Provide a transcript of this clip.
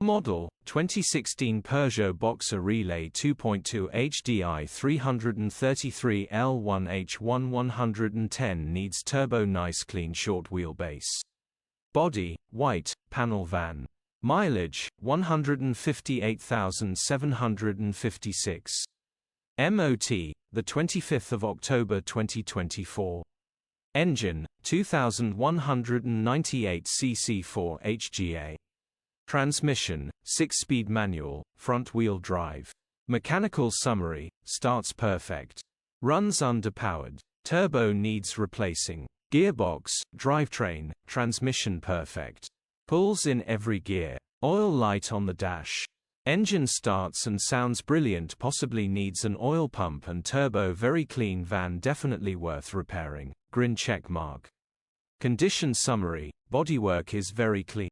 Model, 2016 Peugeot Boxer Relay 2.2 HDi 333 L1H1 110 needs turbo nice clean short wheelbase. Body, white, panel van. Mileage, 158,756. MOT, the 25th of October 2024. Engine, 2198 cc 4 HGA. Transmission, 6-speed manual, front-wheel drive. Mechanical summary, starts perfect. Runs underpowered. Turbo needs replacing. Gearbox, drivetrain, transmission perfect. Pulls in every gear. Oil light on the dash. Engine starts and sounds brilliant, possibly needs an oil pump and turbo. Very clean van, definitely worth repairing. Grin check mark. Condition summary, bodywork is very clean.